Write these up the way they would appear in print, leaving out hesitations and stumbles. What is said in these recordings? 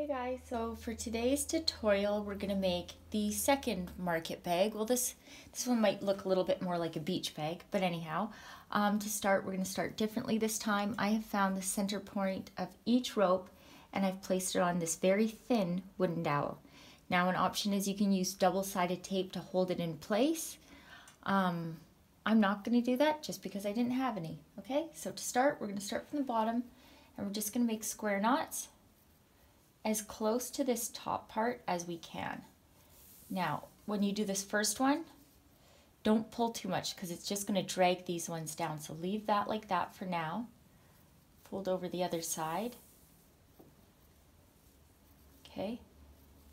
Hey guys, so for today's tutorial we're going to make the second market bag. Well, this one might look a little bit more like a beach bag, but anyhow, to start we're going to start differently this time. I have found the center point of each rope and I've placed it on this very thin wooden dowel. Now an option is you can use double-sided tape to hold it in place. I'm not going to do that just because I didn't have any. Okay, so to start we're going to start from the bottom and we're just going to make square knots as close to this top part as we can. Now, when you do this first one, don't pull too much because it's just going to drag these ones down. So leave that like that for now. Fold over the other side. Okay,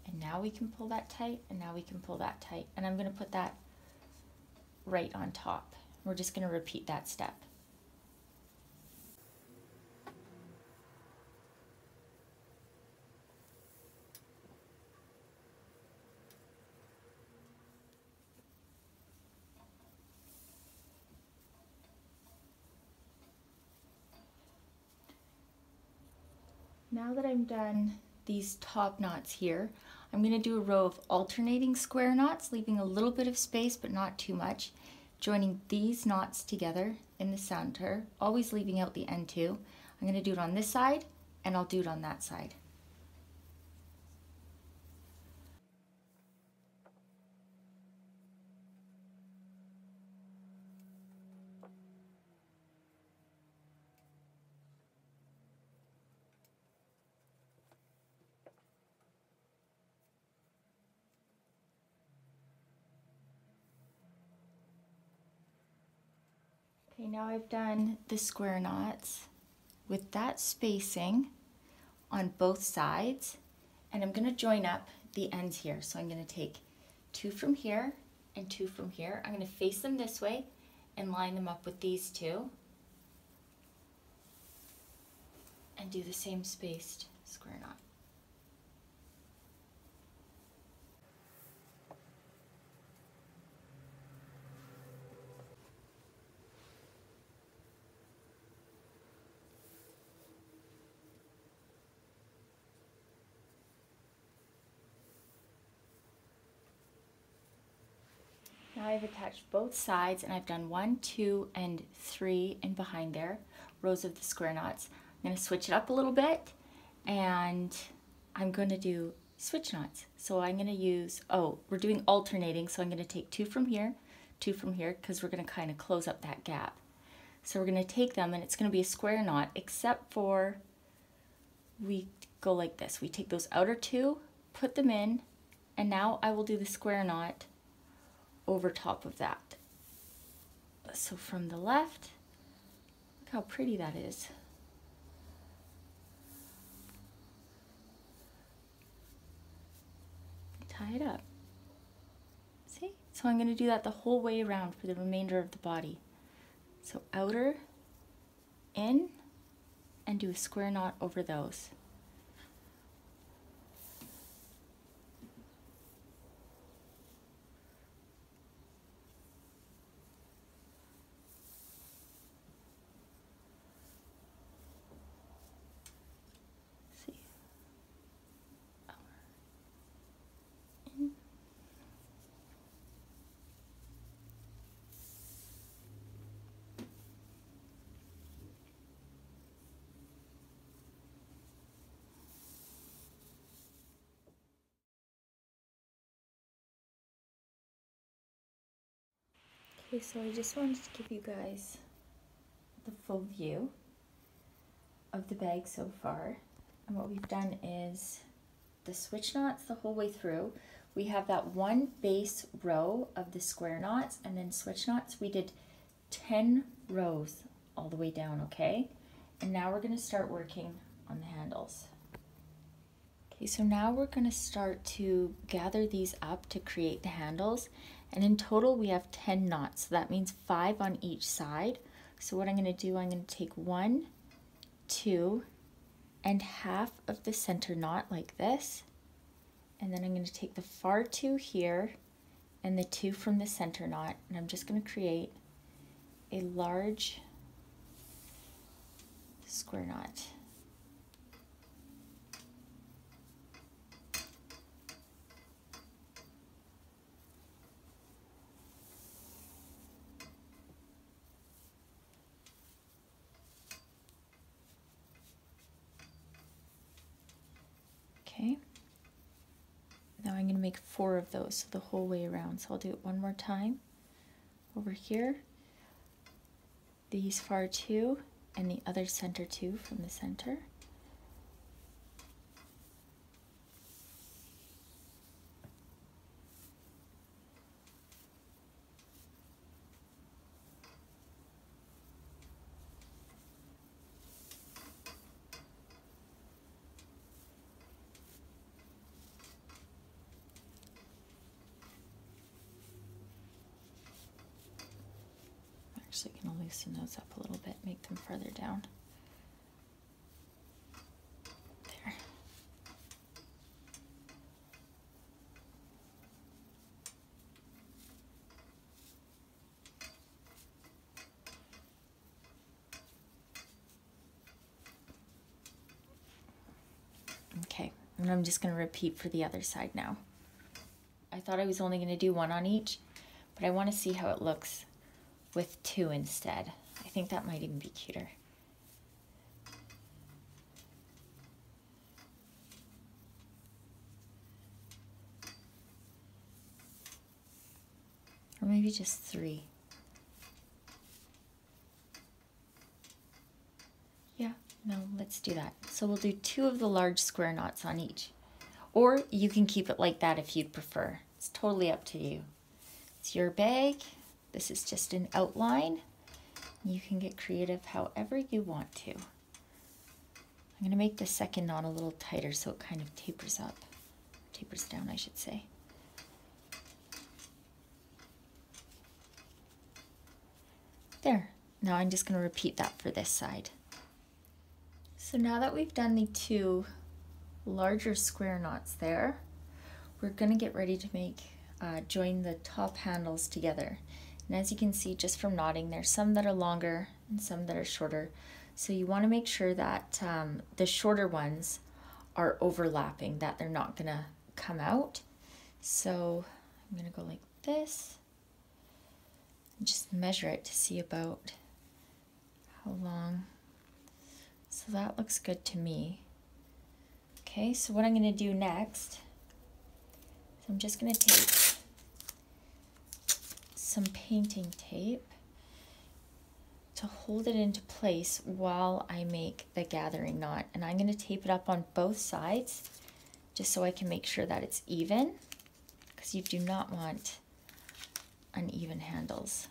and now we can pull that tight, and now we can pull that tight. And I'm going to put that right on top. We're just going to repeat that step. Now that I'm done these top knots here, I'm going to do a row of alternating square knots, leaving a little bit of space but not too much, joining these knots together in the center, always leaving out the end too. I'm going to do it on this side and I'll do it on that side. Okay, now I've done the square knots with that spacing on both sides, and I'm going to join up the ends here. So I'm going to take two from here and two from here. I'm going to face them this way and line them up with these two and do the same spaced square knot. Now I've attached both sides and I've done 1, 2, and 3 in behind there, rows of the square knots. I'm going to switch it up a little bit and I'm going to do switch knots. So I'm going to use, we're doing alternating, so I'm going to take two from here because we're going to kind of close up that gap. So we're going to take them and it's going to be a square knot, except for we go like this. We take those outer two, put them in, and now I will do the square knot over top of that. So from the left, look how pretty that is. Tie it up. See? So I'm going to do that the whole way around for the remainder of the body. So outer, in, and do a square knot over those. Okay, so I just wanted to give you guys the full view of the bag so far. And what we've done is the switch knots the whole way through. We have that one base row of the square knots and then switch knots. We did 10 rows all the way down, okay? And now we're going to start working on the handles. Okay, so now we're going to start to gather these up to create the handles. And in total we have 10 knots, so that means 5 on each side. So what I'm going to do, I'm going to take 1, 2, and half of the center knot like this. And then I'm going to take the far 2 here and the 2 from the center knot, and I'm just going to create a large square knot. Okay. Now I'm going to make 4 of those, so the whole way around. So I'll do it one more time. Over here, these far 2, and the other center 2 from the center. Actually going to loosen those up a little bit, make them further down. There. Okay, and I'm just going to repeat for the other side now. I thought I was only going to do 1 on each, but I want to see how it looks with 2 instead. I think that might even be cuter. Or maybe just 3. Yeah, no, let's do that. So we'll do 2 of the large square knots on each. Or you can keep it like that if you'd prefer. It's totally up to you. It's your bag. This is just an outline. You can get creative however you want to. I'm going to make the second knot a little tighter so it kind of tapers up. Tapers down, I should say. There. Now I'm just going to repeat that for this side. So now that we've done the 2 larger square knots there, we're going to get ready to make join the top handles together. And as you can see just from knotting, there's some that are longer and some that are shorter. So you want to make sure that the shorter ones are overlapping, that they're not going to come out. So I'm going to go like this and just measure it to see about how long. So that looks good to me. Okay, so what I'm going to do next is I'm just going to take some painting tape to hold it into place while I make the gathering knot, and I'm going to tape it up on both sides just so I can make sure that it's even, because you do not want uneven handles.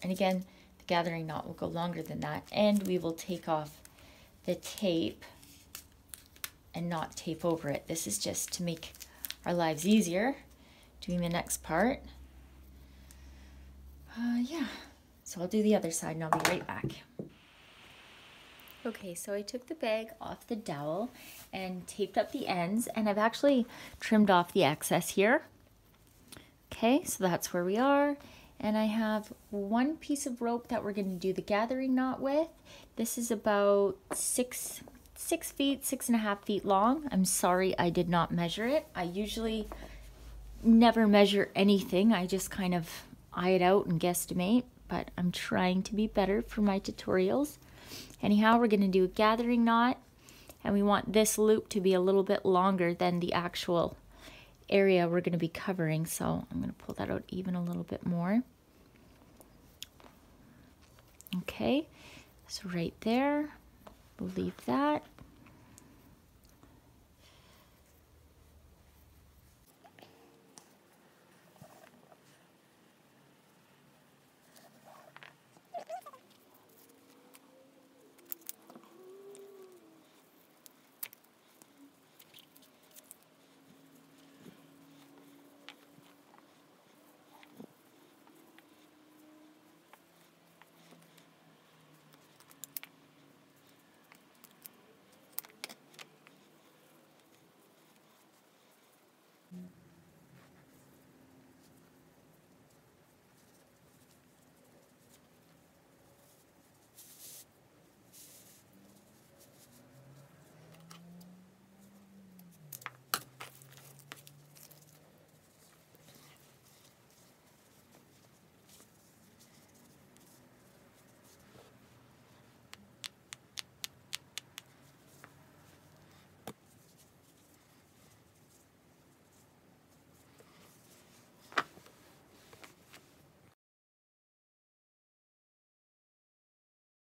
And again, the gathering knot will go longer than that, and we will take off the tape and not tape over it. This is just to make our lives easier doing the next part. Yeah, so I'll do the other side and I'll be right back. Okay, so I took the bag off the dowel and taped up the ends, and I've actually trimmed off the excess here. Okay, so that's where we are. And I have 1 piece of rope that we're going to do the gathering knot with. This is about 6 feet, 6.5 feet long. I'm sorry I did not measure it. I usually never measure anything. I just kind of eye it out and guesstimate, but I'm trying to be better for my tutorials. Anyhow, we're going to do a gathering knot, and we want this loop to be a little bit longer than the actual area we're going to be covering, so I'm going to pull that out even a little bit more. Okay, so right there, we'll leave that.